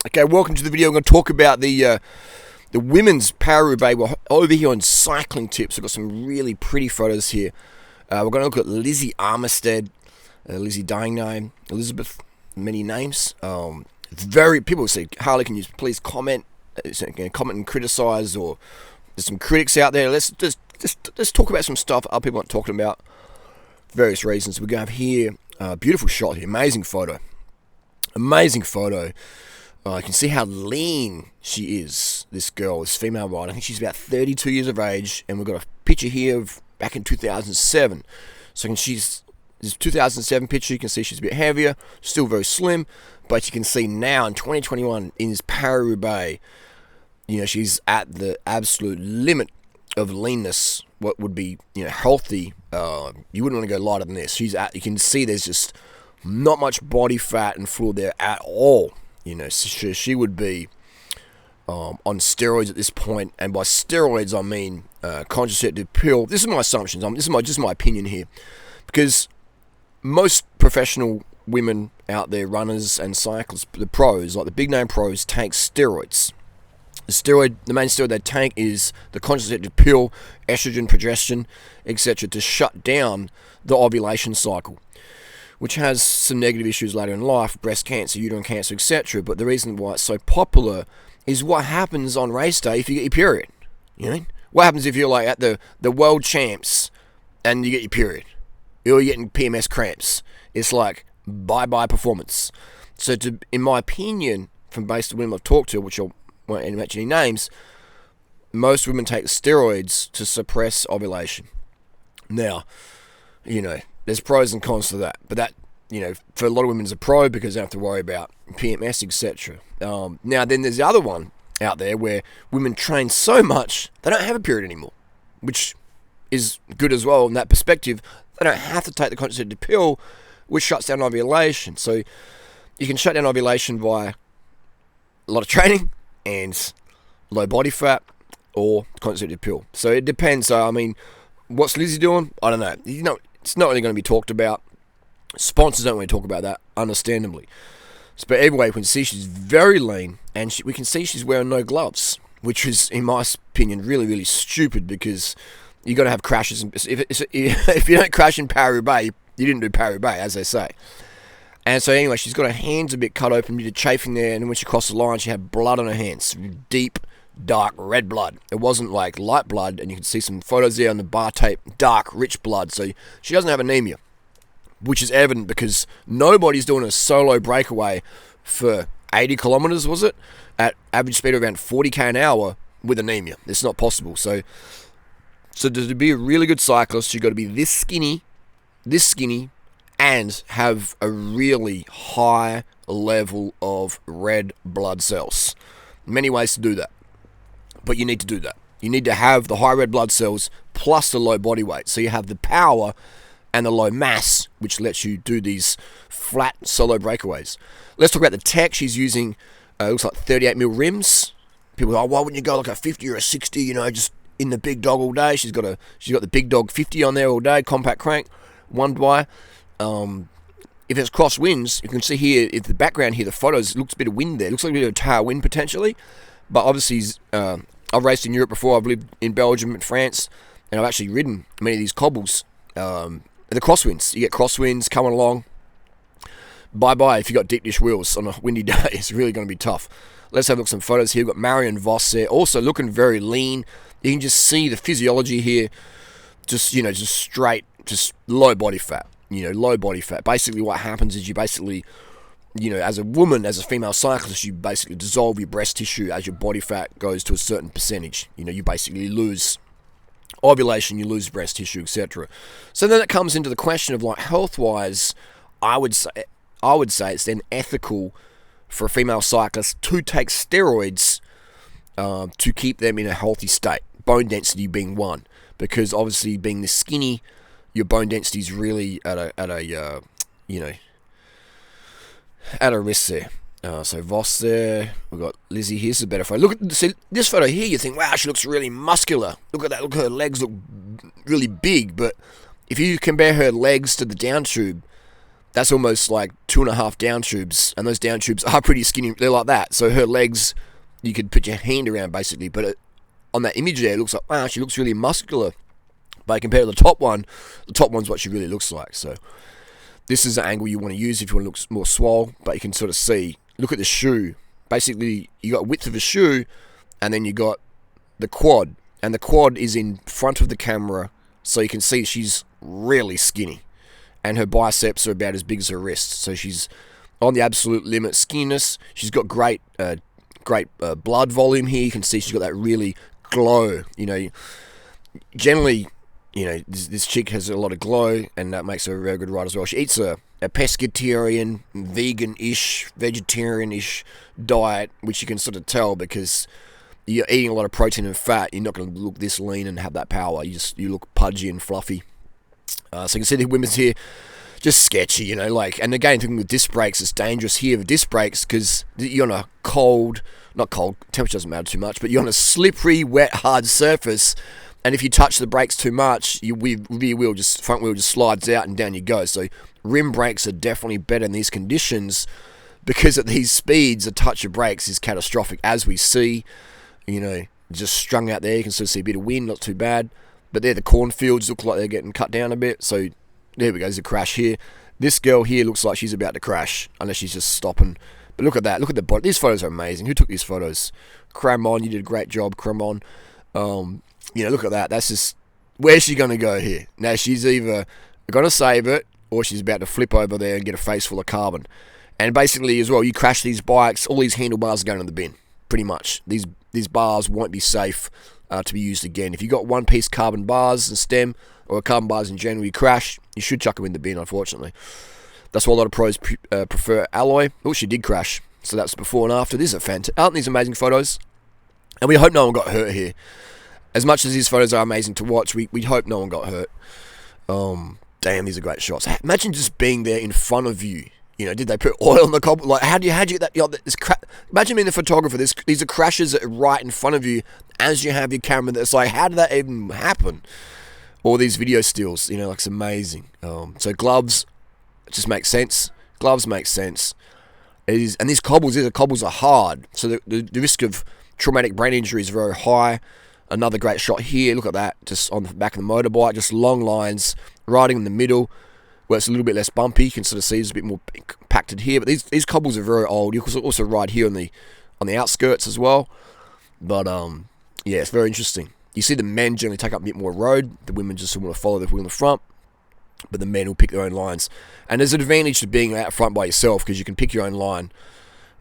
Okay, welcome to the video. I'm going to talk about the women's Roubaix. We're over here on Cycling Tips. We've got some really pretty photos here. We're going to look at Lizzie Armistead, Lizzie Deignan, Elizabeth, many names. People say, Harley, can you please comment and criticize, or there's some critics out there. Let's talk about some stuff other people aren't talking about. Various reasons. We're going to have here beautiful shot here, amazing photo. You can see how lean she is, this girl, this female rider. I think she's about 32 years of age, and we've got a picture here of back in 2007. So this 2007 picture, you can see she's a bit heavier, still very slim, but you can see now in 2021, in this Roubaix, she's at the absolute limit of leanness, what would be, healthy. You wouldn't want to go lighter than this. You can see there's just not much body fat and fluid there at all. She would be on steroids at this point, and by steroids I mean contraceptive pill. This is my assumptions. This is just my opinion here, because most professional women out there, runners and cyclists, the pros, like the big name pros, take steroids. The main steroid they take is the contraceptive pill, estrogen, progesterone, etc., to shut down the ovulation cycle, which has some negative issues later in life, breast cancer, uterine cancer, etc. But the reason why it's so popular is what happens on race day if you get your period. What happens if you're like at the world champs and you get your period? You're getting PMS cramps. It's like bye-bye performance. So in my opinion, from based on women I've talked to, which I won't mention any names, most women take steroids to suppress ovulation. Now, there's pros and cons to that, but that, for a lot of women is a pro because they don't have to worry about PMS, etc. Now, then there's the other one out there where women train so much they don't have a period anymore, which is good as well in that perspective. They don't have to take the contraceptive pill, which shuts down ovulation. So you can shut down ovulation via a lot of training and low body fat, or the contraceptive pill. So it depends. So, what's Lizzie doing? I don't know. It's not really going to be talked about. Sponsors don't want to talk about that, understandably. But anyway, we can see she's very lean, and we can see she's wearing no gloves, which is, in my opinion, really, really stupid, because you got to have crashes. If you don't crash in Roubaix, you didn't do Roubaix, as they say. And so anyway, she's got her hands a bit cut open, a bit of chafing there, and when she crossed the line, she had blood on her hands, deep, dark red blood. It wasn't like light blood, and you can see some photos there on the bar tape, dark, rich blood. So she doesn't have anemia, which is evident because nobody's doing a solo breakaway for 80 kilometers, was it, at average speed of around 40k an hour with anemia. It's not possible. So to be a really good cyclist, you've got to be this skinny, and have a really high level of red blood cells. Many ways to do that, but you need to do that. You need to have the high red blood cells plus the low body weight, so you have the power and the low mass, which lets you do these flat solo breakaways. Let's talk about the tech. She's using, looks like 38mm rims. People are, why wouldn't you go like a 50 or a 60, just in the big dog all day? She's got the big dog 50 on there all day, compact crank, one wire. If it's crosswinds, you can see here, in the background here, the photos, looks a bit of wind there. It looks like a bit of tailwind potentially. But obviously, I've raced in Europe before. I've lived in Belgium and France, and I've actually ridden many of these cobbles. The crosswinds, you get crosswinds coming along. Bye-bye if you got deep dish wheels on a windy day. It's really going to be tough. Let's have a look at some photos here. We've got Marion Vos there, also looking very lean. You can just see the physiology here, just straight, just low body fat. Low body fat. Basically what happens is you basically, as a woman, as a female cyclist, you basically dissolve your breast tissue as your body fat goes to a certain percentage. You basically lose ovulation, you lose breast tissue, etc. So then it comes into the question of, like, health-wise, I would say it's then ethical for a female cyclist to take steroids to keep them in a healthy state. Bone density being one, because obviously being this skinny, your bone density is really at a risk there. So Voss there, we've got Lizzie. Here's a better photo. See this photo here, you think, wow, she looks really muscular. Look at that, look, her legs look really big. But if you compare her legs to the down tube, that's almost like 2.5 down tubes, and those down tubes are pretty skinny. They're like that. So her legs, you could put your hand around basically, but on that image there, it looks like, wow, she looks really muscular. But compared to the top one's what she really looks like. So this is the angle you want to use if you want to look more swole, but you can sort of see, look at the shoe. Basically, you got width of the shoe, and then you got the quad, and the quad is in front of the camera, so you can see she's really skinny, and her biceps are about as big as her wrists. So she's on the absolute limit skinniness. She's got great blood volume here. You can see she's got that really glow. Generally, this chick has a lot of glow, and that makes her a very good rider as well. She eats a pescatarian, vegan-ish, vegetarian-ish diet, which you can sort of tell because you're eating a lot of protein and fat. You're not going to look this lean and have that power. You look pudgy and fluffy. So you can see the women's here, just sketchy, and again, thinking with disc brakes, it's dangerous here with disc brakes because you're on a not cold, temperature doesn't matter too much, but you're on a slippery, wet, hard surface, and if you touch the brakes too much, front wheel just slides out and down you go. So rim brakes are definitely better in these conditions because at these speeds, a touch of brakes is catastrophic, as we see, just strung out there. You can still see a bit of wind, not too bad. But there, the cornfields look like they're getting cut down a bit. So there we go, there's a crash here. This girl here looks like she's about to crash, unless she's just stopping. But look at that, look at the body. These photos are amazing. Who took these photos? Cramon, you did a great job, Cramon. Look at that. That's just, where's she going to go here? Now, she's either going to save it, or she's about to flip over there and get a face full of carbon. And basically, as well, you crash these bikes, all these handlebars are going in the bin, pretty much. These bars won't be safe to be used again. If you got one-piece carbon bars and stem, or carbon bars in general, you crash, you should chuck them in the bin, unfortunately. That's why a lot of pros prefer alloy. Oh, she did crash. So that's before and after. These are fantastic. Aren't these amazing photos? And we hope no one got hurt here. As much as these photos are amazing to watch, we hope no one got hurt. Damn, these are great shots. Imagine just being there in front of you. Did they put oil on the cobble? Like, how do you get that? Imagine being the photographer. These are crashes that are right in front of you as you have your camera. That's like, how did that even happen? All these video stills, it's amazing. So gloves just make sense. Gloves make sense. And these cobbles are hard. So the risk of traumatic brain injury is very high. Another great shot here. Look at that, just on the back of the motorbike, just long lines, riding in the middle, where it's a little bit less bumpy. You can sort of see it's a bit more compacted here. But these cobbles are very old. You can also ride here on the outskirts as well. But yeah, it's very interesting. You see the men generally take up a bit more road. The women just want to follow the wheel in the front. But the men will pick their own lines. And there's an advantage to being out front by yourself because you can pick your own line,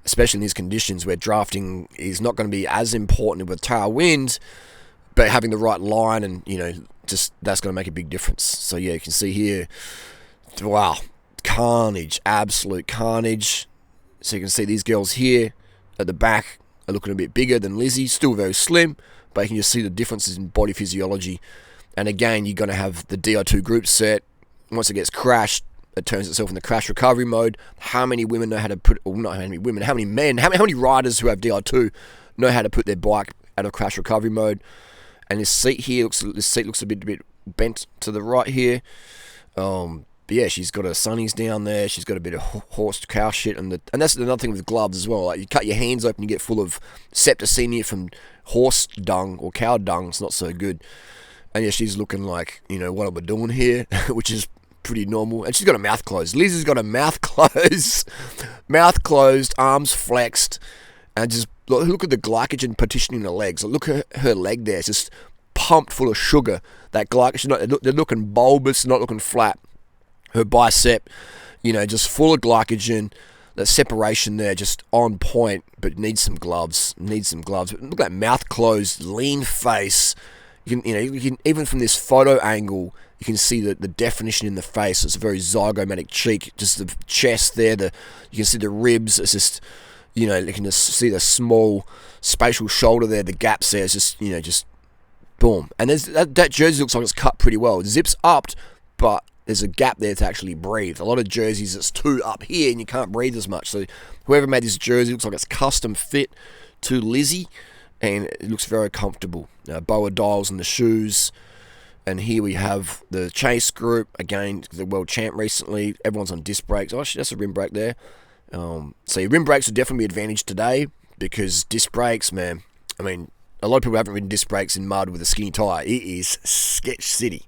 especially in these conditions where drafting is not going to be as important with tailwind, but having the right line and, just that's going to make a big difference. So yeah, you can see here, wow, carnage, absolute carnage. So you can see these girls here at the back are looking a bit bigger than Lizzie, still very slim, but you can just see the differences in body physiology. And again, you're going to have the DI2 group set. Once it gets crashed, it turns itself into crash recovery mode. How many women know how to put, or not how many women, how many men, how many riders who have DI2 know how to put their bike out of crash recovery mode? And this seat here looks a bit bent to the right here. But yeah, she's got her sunnies down there. She's got a bit of horse cow shit, and that's another thing with gloves as well. Like, you cut your hands open, you get full of septicemia from horse dung or cow dung. It's not so good. And yeah, she's looking like, what am I doing here? Which is pretty normal. And she's got her mouth closed. Lizzie's got her mouth closed, arms flexed, and just look at the glycogen partitioning the legs. Look at her leg there. It's just pumped full of sugar. That glycogen, they're looking bulbous, not looking flat. Her bicep, just full of glycogen. That separation there, just on point, but needs some gloves. Look at that mouth closed, lean face. You can even from this photo angle, you can see the definition in the face. It's a very zygomatic cheek. Just the chest there. You can see the ribs. It's just, you can just see the small spatial shoulder there. The gaps there. It's just boom. And that jersey looks like it's cut pretty well. It zips up, but there's a gap there to actually breathe. A lot of jerseys, it's too up here and you can't breathe as much. So whoever made this jersey looks like it's custom fit to Lizzie, and it looks very comfortable. Boa dials in the shoes. And here we have the Chase group, again, the world champ recently. Everyone's on disc brakes. Oh, that's a rim brake there. So your rim brakes would definitely be advantage today, because disc brakes, man, I mean, a lot of people haven't ridden disc brakes in mud with a skinny tyre. It is sketch city.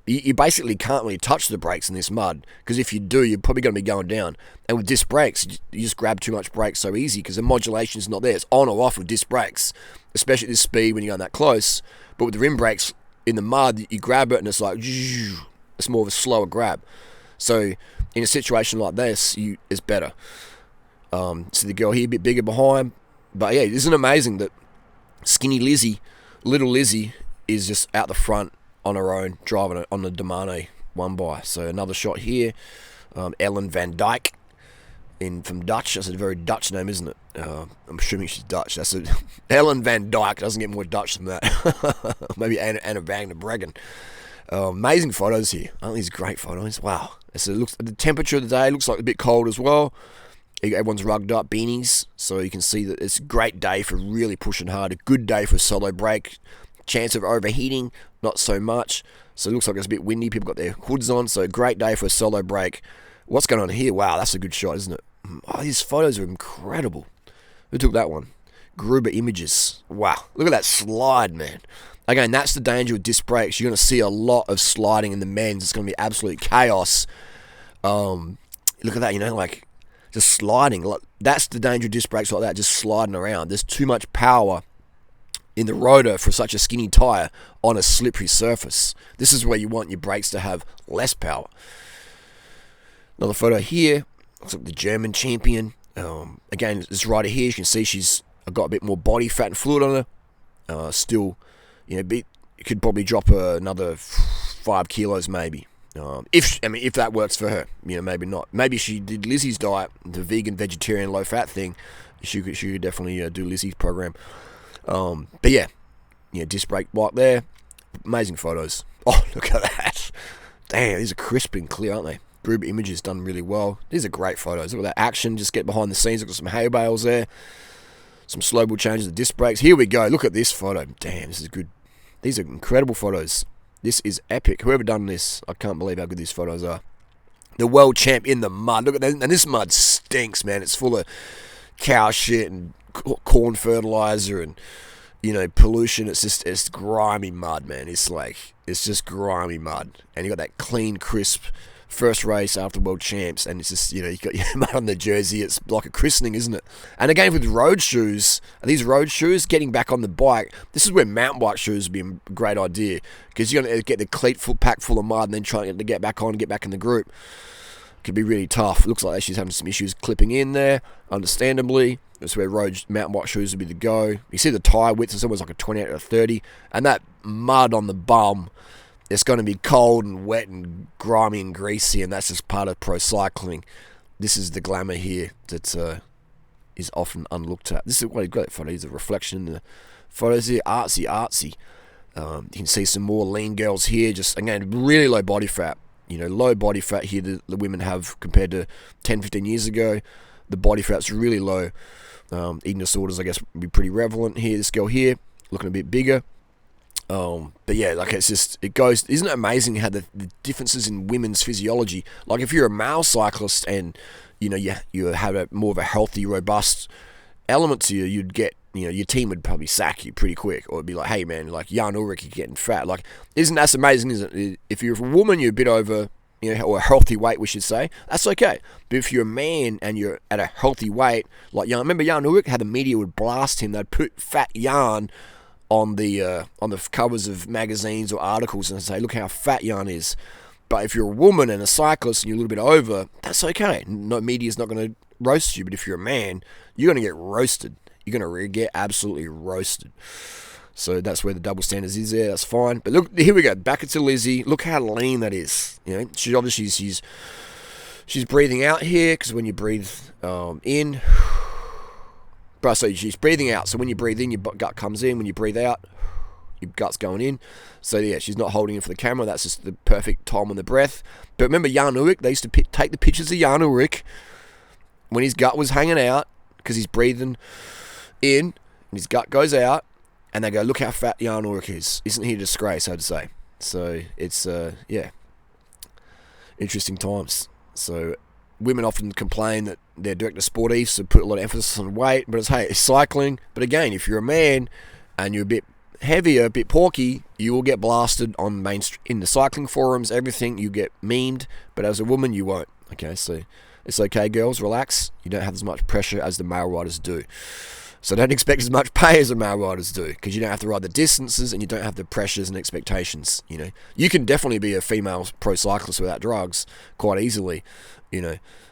You basically can't really touch the brakes in this mud, because if you do, you're probably going to be going down. And with disc brakes, you just grab too much brake so easy, because the modulation is not there. It's on or off with disc brakes, especially at this speed when you're going that close. But with the rim brakes in the mud, you grab it and it's like, it's more of a slower grab. So in a situation like this, it's better. So the girl here a bit bigger behind. But yeah, isn't it amazing that skinny Lizzie, little Lizzie, is just out the front on her own, driving it on the Domane 1x. So another shot here. Ellen van Dijk from Dutch. That's a very Dutch name, isn't it? I'm assuming she's Dutch. Ellen van Dijk. Doesn't get more Dutch than that. Maybe Anna van der Breggen. Amazing photos here. Aren't these great photos? Wow. The temperature of the day looks like a bit cold as well. Everyone's rugged up, beanies, so you can see that it's a great day for really pushing hard. A good day for a solo brake. Chance of overheating, not so much. So it looks like it's a bit windy. People got their hoods on, so great day for a solo brake. What's going on here? Wow, that's a good shot, isn't it? Oh, these photos are incredible. Who took that one? Roubaix Images. Wow, look at that slide, man. Again, that's the danger with disc brakes. You're going to see a lot of sliding in the men's. It's going to be absolute chaos. Look at that, like just sliding. That's the danger of disc brakes like that, just sliding around. There's too much power in the rotor for such a skinny tyre on a slippery surface. This is where you want your brakes to have less power. Another photo here. Looks like the German champion. Again, this rider here, you can see she's got a bit more body fat and fluid on her. Still, it could probably drop her another 5 kilos maybe. If that works for her, maybe not. Maybe she did Lizzie's diet, the vegan, vegetarian, low fat thing. She could definitely do Lizzie's program. But yeah, disc brake right there. Amazing photos. Oh, look at that. Damn, these are crisp and clear, aren't they? Roubaix Images done really well. These are great photos. Look at that action. Just get behind the scenes. Look at some hay bales there. Some slow ball changes of disc brakes. Here we go. Look at this photo. Damn, this is good. These are incredible photos. This is epic. Whoever done this, I can't believe how good these photos are. The world champ in the mud. Look at that. And this mud stinks, man. It's full of cow shit and corn fertilizer and pollution. It's grimy mud, man. It's just grimy mud, and you got that clean, crisp first race after world champs, and it's just you got your mud on the jersey. It's like a christening, isn't it? And again with road shoes, these road shoes, getting back on the bike, this is where mountain bike shoes would be a great idea, because you're gonna get the cleat pack full of mud and then trying to get back on, get back in the group. Could be really tough. It looks like she's having some issues clipping in there, understandably. That's where mountain bike shoes would be the go. You see the tyre width is almost like a 28 or a 30, and that mud on the bum, it's going to be cold and wet and grimy and greasy, and that's just part of pro cycling. This is the glamour here that is often unlooked at. This is what a great photo. There's a reflection in the photos here. Artsy. You can see some more lean girls here, just again really low body fat. Low body fat here the women have compared to 10-15 years ago. The body fat's really low. Eating disorders, I guess, would be pretty prevalent here. This girl here, looking a bit bigger. But yeah, it goes, isn't it amazing how the differences in women's physiology, like if you're a male cyclist and, you have more of a healthy, robust element to you, you'd get, your team would probably sack you pretty quick, or it'd be like, hey man, like Jan Ulrich, you're getting fat. Like, isn't that amazing, isn't it? If you're a woman, you're a bit over, or a healthy weight, we should say, that's okay. But if you're a man and you're at a healthy weight, like remember Jan Ulrich, how the media would blast him, they'd put fat Jan on the covers of magazines or articles and say, look how fat Jan is. But if you're a woman and a cyclist and you're a little bit over, that's okay. No, media's not going to roast you. But if you're a man, you're going to get roasted. You're going to get absolutely roasted. So that's where the double standards is there. That's fine. But look, here we go. Back into Lizzie. Look how lean that is. She obviously she's breathing out here, because when you breathe in, so she's breathing out. So when you breathe in, your gut comes in. When you breathe out, your gut's going in. So yeah, she's not holding it for the camera. That's just the perfect time on the breath. But remember Jan Ulrich, they used to take the pictures of Jan Ulrich when his gut was hanging out, because he's breathing in and his gut goes out, and they go, look how fat Jan Ulrich is. Isn't he a disgrace, so to say? So it's interesting times. So women often complain that they're director sporty, so put a lot of emphasis on weight. But it's cycling. But again, if you're a man and you're a bit heavier, a bit porky, you will get blasted on in the cycling forums, everything. You get memed, but as a woman, you won't. Okay, so it's okay, girls, relax. You don't have as much pressure as the male riders do. So don't expect as much pay as the male riders do, because you don't have to ride the distances and you don't have the pressures and expectations. You can definitely be a female pro cyclist without drugs quite easily,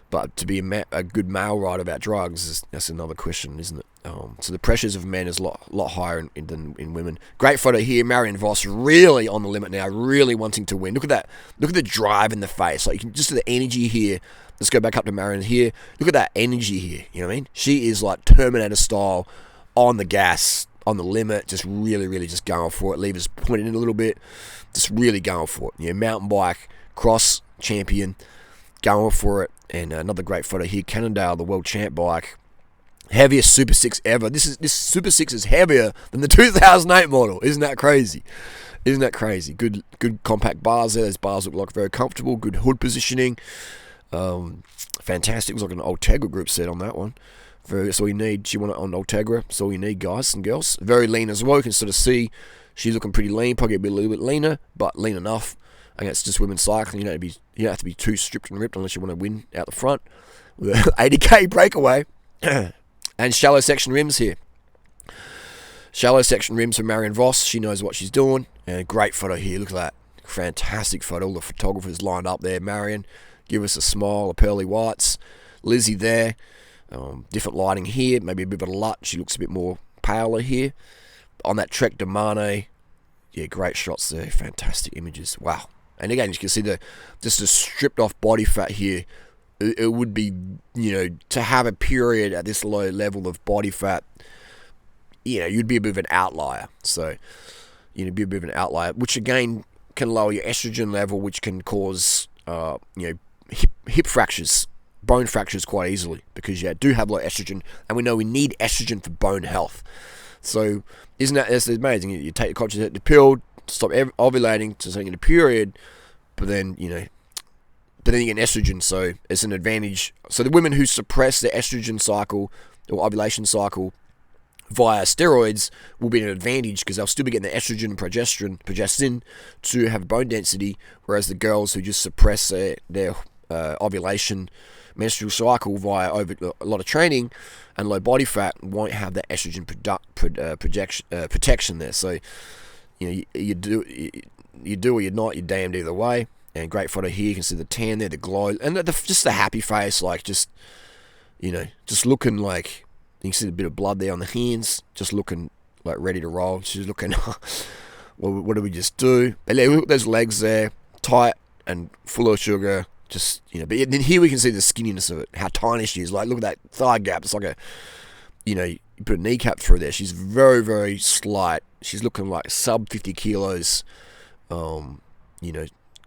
but to be a good male rider without drugs, that's another question, isn't it? So the pressures of men is a lot higher than in women. Great photo here. Marianne Vos really on the limit now, really wanting to win. Look at that. Look at the drive in the face. Like, you can just the energy here. Let's go back up to Marianne here. Look at that energy here. You know what I mean? She is like Terminator style on the gas, on the limit, just really, really just going for it. Levers pointed in a little bit, just really going for it. Mountain bike, cross champion, going for it. And another great photo here. Cannondale, the world champ bike. Heaviest Super 6 ever. This Super 6 is heavier than the 2008 model. Isn't that crazy? Good compact bars there. Those bars look like very comfortable. Good hood positioning. Fantastic. It was like an Ultegra group set on that one. That's all you need. She won it on Ultegra. That's all you need, guys and girls. Very lean as well. You can sort of see she's looking pretty lean. Probably a little bit leaner, but lean enough. And it's just women's cycling. You don't have to be too stripped and ripped unless you want to win out the front with an 80k breakaway. And shallow section rims here. Shallow section rims for Marianne Vos. She knows what she's doing. And a great photo here. Look at that. Fantastic photo. All the photographers lined up there. Marianne, give us a smile. The pearly whites. Lizzie there. Different lighting here. Maybe a bit of a LUT. She looks a bit more paler here. On that Trek de Marne. Yeah, great shots there. Fantastic images. Wow. And again, you can see just the stripped off body fat here. It would be, to have a period at this low level of body fat, you'd be a bit of an outlier. So, be a bit of an outlier, which again can lower your estrogen level, which can cause, hip fractures, bone fractures quite easily, because you do have low estrogen, and we know we need estrogen for bone health. So, that's amazing? You take the contraceptive pill, stop ovulating to something in a period, but then, you get estrogen, so it's an advantage. So the women who suppress their estrogen cycle or ovulation cycle via steroids will be an advantage, because they'll still be getting the estrogen and progestin to have bone density, whereas the girls who just suppress their ovulation menstrual cycle via a lot of training and low body fat won't have that estrogen protection there. So you do or you're not, you're damned either way. And great photo here. You can see the tan there, the glow, and just the happy face, like just looking like, you can see a bit of blood there on the hands, just looking like ready to roll. She's looking, well, what did we just do? But yeah, look at those legs there, tight and full of sugar. Just but then here we can see the skinniness of it, how tiny she is. Like, look at that thigh gap. It's like you put a kneecap through there. She's very, very slight. She's looking like sub 50 kilos.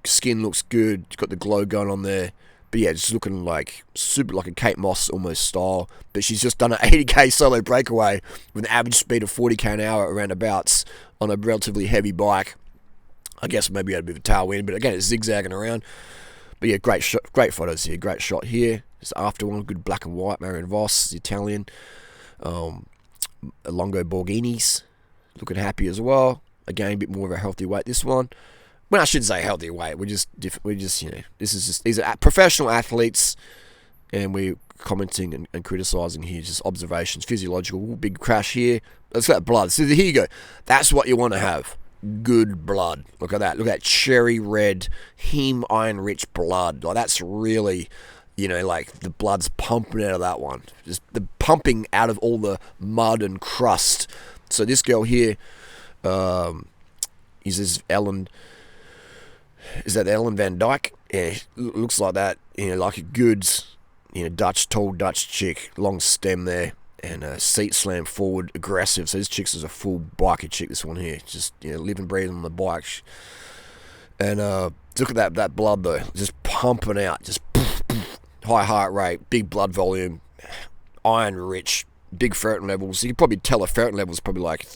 Skin looks good. She's got the glow going on there. But yeah, just looking like super, like a Kate Moss almost style. But she's just done an 80k solo breakaway with an average speed of 40k an hour around abouts on a relatively heavy bike. I guess maybe had a bit of a tailwind, but again, it's zigzagging around. But yeah, great photos here. Great shot here. Just after one, good black and white. Marianne Vos, the Italian. Longo Borghinis, looking happy as well. Again, a bit more of a healthy weight, this one. Well, I should say healthy weight. These are professional athletes, and we're commenting and criticising here, just observations. Physiological, big crash here. Let's get that blood. So here you go. That's what you want to have. Good blood. Look at that. Look at that cherry red, heme iron rich blood. Like, that's really, like the blood's pumping out of that one. Just the pumping out of all the mud and crust. So this girl here, is Ellen. Is that Ellen Van Dyke? Yeah, looks like that. Like a good, tall Dutch chick, long stem there, and seat slam forward, aggressive. So this chick's is a full biker chick. This one here, just live and breathe on the bike. And look at that blood though, just pumping out, just high heart rate, big blood volume, iron rich, big ferritin levels. You can probably tell a ferritin level is probably like,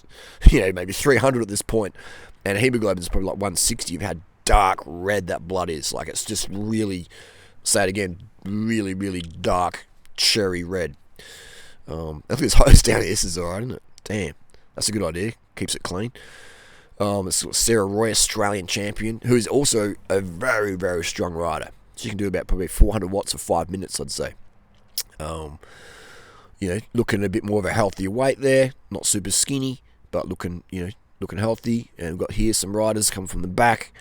maybe 300 at this point. And hemoglobin is probably like 160 of how dark red that blood is. Like, it's just really, say it again, really, really dark cherry red. I think this hose down here, this is alright, isn't it? Damn, that's a good idea. Keeps it clean. It's Sarah Roy, Australian champion, who is also a very, very strong rider. She can do about probably 400 watts for 5 minutes, I'd say. Looking a bit more of a healthier weight there, not super skinny, but looking healthy. And we've got here some riders coming from the back,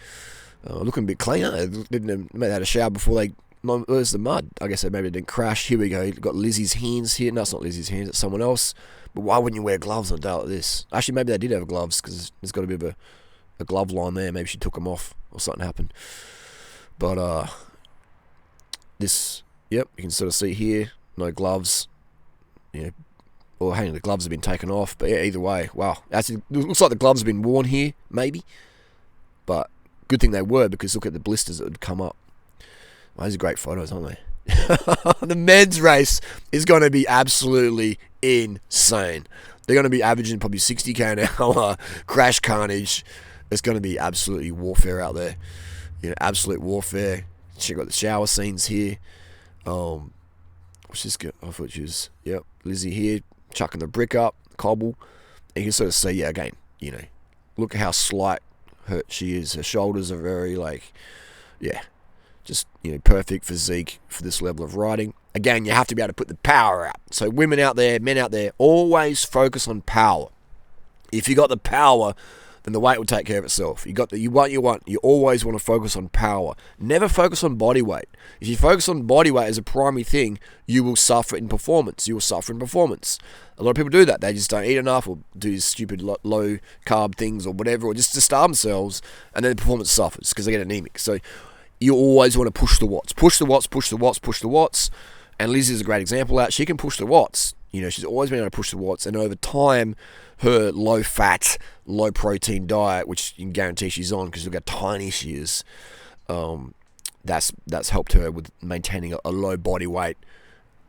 looking a bit cleaner. They had a shower before they. Where's the mud? I guess maybe they didn't crash. Here we go. You've got Lizzie's hands here. No, it's not Lizzie's hands. It's someone else. But why wouldn't you wear gloves on a day like this? Actually, maybe they did have gloves because there's got a bit of a glove line there. Maybe she took them off or something happened. But you can sort of see here, no gloves. Or hang on, the gloves have been taken off. But yeah, either way, wow. Actually, it looks like the gloves have been worn here, maybe. But good thing they were, because look at the blisters that would come up. Well, these are great photos, aren't they? The men's race is going to be absolutely insane. They're going to be averaging probably 60k an hour, crash carnage. It's going to be absolutely warfare out there. Absolute warfare. Check out the shower scenes here. What's this good? I thought she was, Lizzie here, chucking the brick up, cobble. And you can sort of see, again, look at how slight she is. Her shoulders are very, just, perfect physique for this level of riding. Again, you have to be able to put the power out. So women out there, men out there, always focus on power. If you got the power, then the weight will take care of itself. You always want to focus on power. Never focus on body weight. If you focus on body weight as a primary thing, you will suffer in performance. A lot of people do that. They just don't eat enough, or do stupid low carb things or whatever, or just to starve themselves, and then the performance suffers because they get anemic. So you always want to push the watts. And Liz is a great example of that. She can push the watts. She's always been able to push the watts, and over time, her low-fat, low-protein diet, which you can guarantee she's on because look how tiny she is, that's helped her with maintaining a low body weight,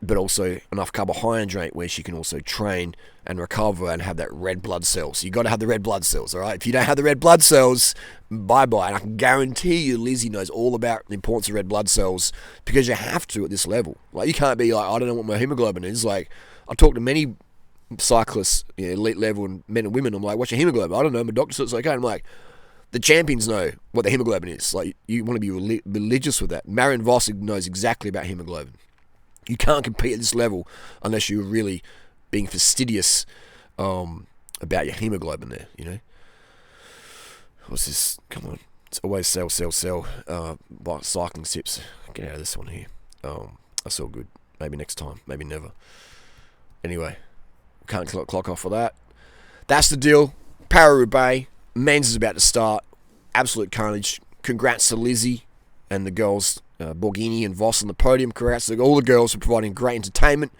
but also enough carbohydrate where she can also train and recover and have that red blood cells. So you got to have the red blood cells, all right? If you don't have the red blood cells, bye-bye. And I can guarantee you Lizzie knows all about the importance of red blood cells, because you have to at this level. Like, you can't be like, I don't know what my hemoglobin is. Like, I talk to many cyclists, elite level, and men and women. I'm like, what's your hemoglobin? I don't know. My doctor says it's okay. I'm like, the champions know what the hemoglobin is. Like, you want to be religious with that. Marion Voss knows exactly about hemoglobin. You can't compete at this level unless you're really being fastidious about your hemoglobin there, What's this? Come on. It's always sell. Cycling tips. Get out of this one here. That's all good. Maybe next time. Maybe never. Anyway, can't clock off for that. That's the deal. Roubaix. Men's is about to start. Absolute carnage. Congrats to Lizzie and the girls, Borghini and Voss on the podium. Congrats to all the girls for providing great entertainment.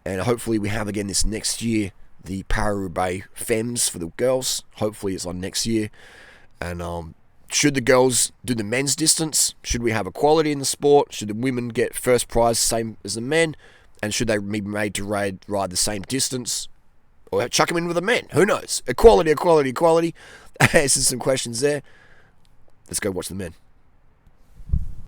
And hopefully we have again this next year the Roubaix Femmes for the girls. Hopefully it's on next year. And should the girls do the men's distance? Should we have equality in the sport? Should the women get first prize same as the men? And should they be made to ride the same distance? Or chuck them in with the men? Who knows? Equality. Answers some questions there. Let's go watch the men.